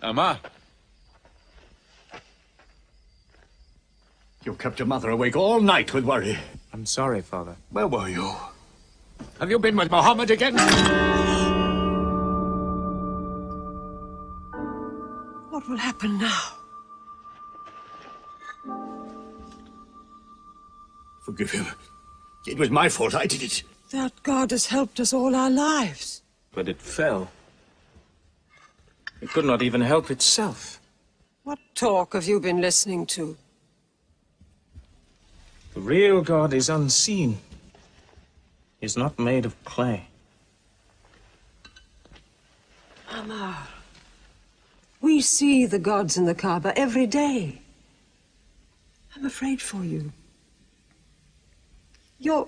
Amma. You kept your mother awake all night with worry. I'm sorry, Father. Where were you? Have you been with Mohammed again? What will happen now? Forgive him. It was my fault. I did it. That God has helped us all our lives. But it fell. It could not even help itself. What talk have you been listening to? The real God is unseen. He is not made of clay. Ammar, we see the gods in the Kaaba every day. I'm afraid for you. You're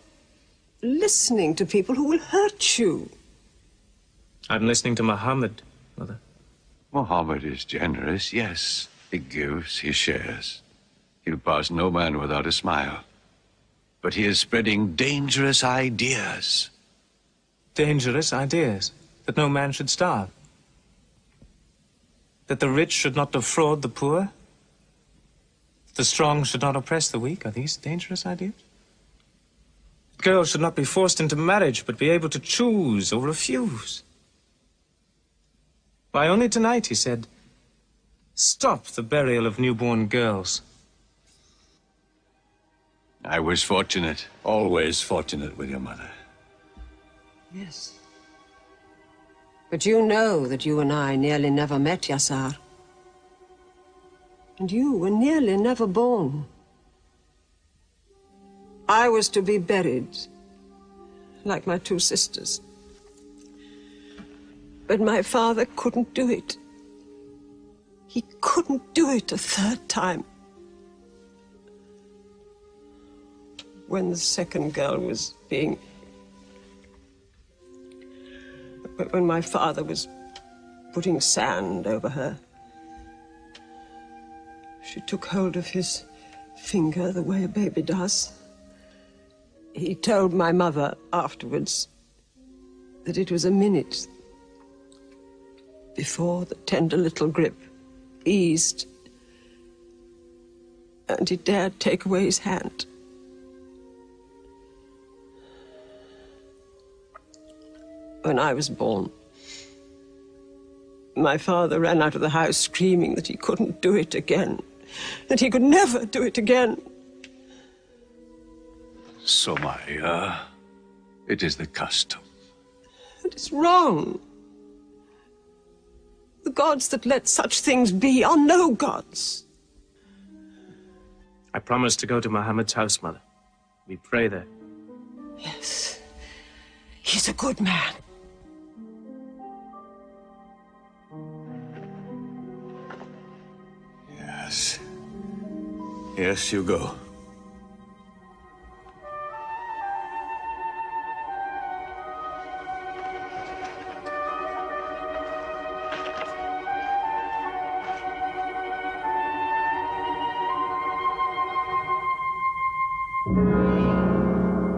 listening to people who will hurt you. I'm listening to Muhammad, Mother. Muhammad is generous, yes. He gives, he shares. He'll pass no man without a smile. But he is spreading dangerous ideas. Dangerous ideas? That no man should starve? That the rich should not defraud the poor? The strong should not oppress the weak? Are these dangerous ideas? Girls should not be forced into marriage, but be able to choose or refuse. Why, only tonight he said, stop the burial of newborn girls. I was fortunate. Always fortunate with your mother. Yes. But you know that you and I nearly never met, Yassar. And you were nearly never born. I was to be buried, like my two sisters. But my father couldn't do it. He couldn't do it a third time. When the second girl was being... When my father was putting sand over her, she took hold of his finger the way a baby does. He told my mother afterwards that it was a minute before the tender little grip eased and he dared take away his hand. When I was born, my father ran out of the house screaming that he couldn't do it again, that he could never do it again. Somaya, it is the custom. It is wrong. The gods that let such things be are no gods. I promised to go to Muhammad's house, Mother. We pray there. Yes. He's a good man. Yes. Yes, you go.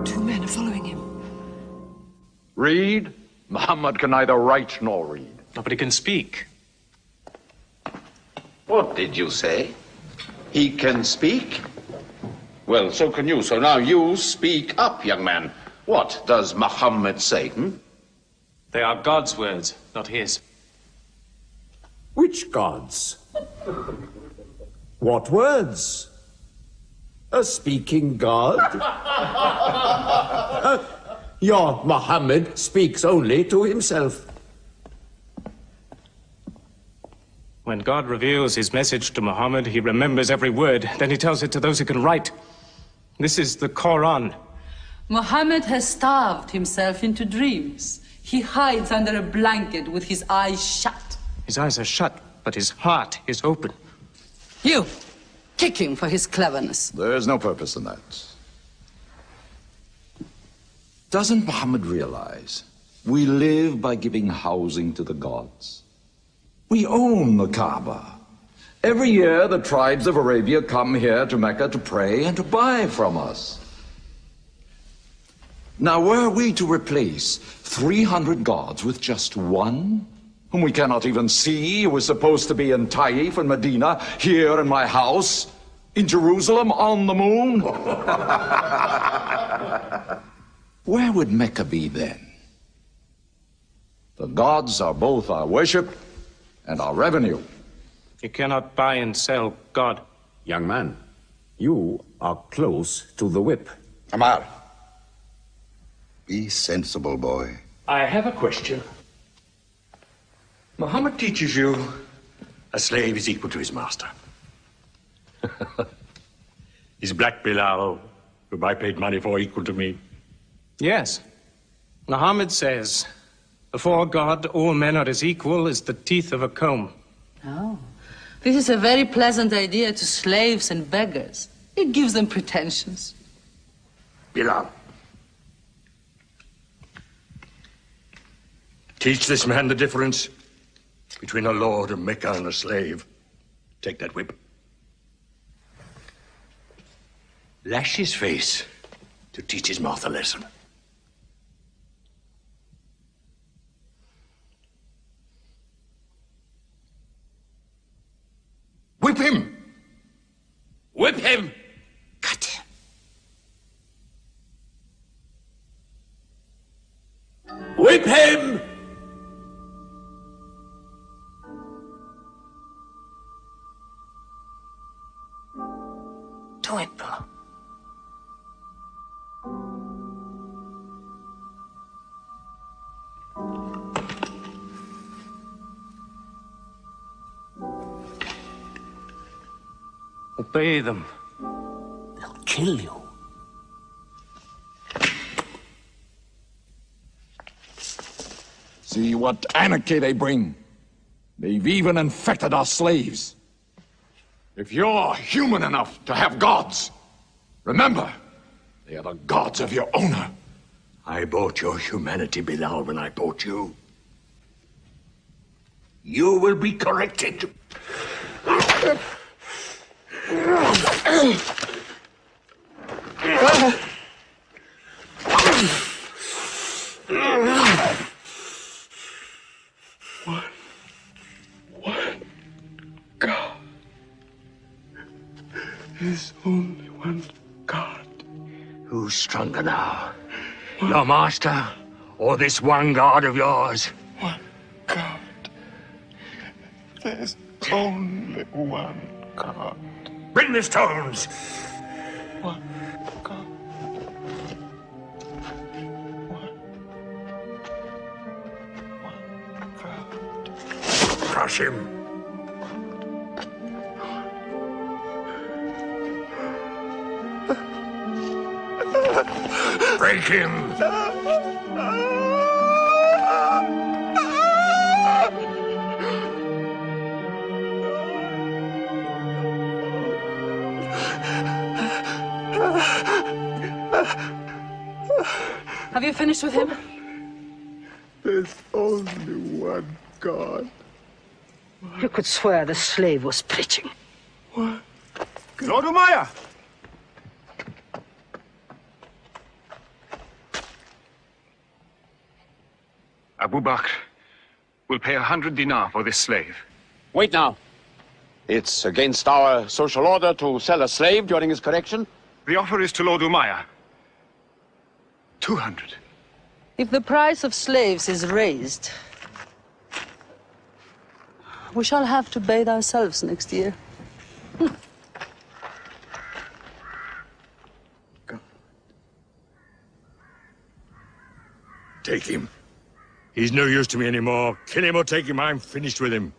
Two men are following him. Read? Muhammad can neither write nor read. Nobody can speak. What did you say? He can speak? Well, so can you. So now you speak up, young man. What does Muhammad say, They are God's words, not his. Which gods? What words? A speaking God? Your Muhammad speaks only to himself. When God reveals his message to Muhammad, he remembers every word. Then he tells it to those who can write. This is the Quran. Muhammad has starved himself into dreams. He hides under a blanket with his eyes shut. His eyes are shut, but his heart is open. You, kick him for his cleverness. There is no purpose in that. Doesn't Muhammad realize we live by giving housing to the gods? We own the Kaaba. Every year, the tribes of Arabia come here to Mecca to pray and to buy from us. Now, were we to replace 300 gods with just one, whom we cannot even see, who is supposed to be in Taif and Medina, here in my house, in Jerusalem, on the moon? Where would Mecca be then? The gods are both our worship and our revenue. You cannot buy and sell God. Young man, you are close to the whip. Amar, be sensible, boy. I have a question. Muhammad teaches you a slave is equal to his master. Is Black Bilal, whom I paid money for, equal to me? Yes. Muhammad says, before God, all men are as equal as the teeth of a comb. Oh, this is a very pleasant idea to slaves and beggars. It gives them pretensions. Bilal, teach this man the difference between a lord of Mecca and a slave. Take that whip. Lash his face to teach his mouth a lesson. Whip him! Whip him! Cut him. Whip him! Do it, Bill. Obey them. They'll kill you. See what anarchy they bring. They've even infected our slaves. If you're human enough to have gods, remember, they are the gods of your owner. I bought your humanity, Bilal, when I bought you. You will be corrected. One God. There's only one God. Who's stronger now? Your master or this one God of yours? One God. There's only one God. Bring the stones! One God. One God. Crush him. Break him. Have you finished with him? There's only one God. You could swear the slave was preaching. One. Lord Umayyah! Abu Bakr will pay 100 dinar for this slave. Wait now. It's against our social order to sell a slave during his correction. The offer is to Lord Umayyah. 200. If the price of slaves is raised, we shall have to bathe ourselves next year. Take him. He's no use to me anymore. Kill him or take him. I'm finished with him.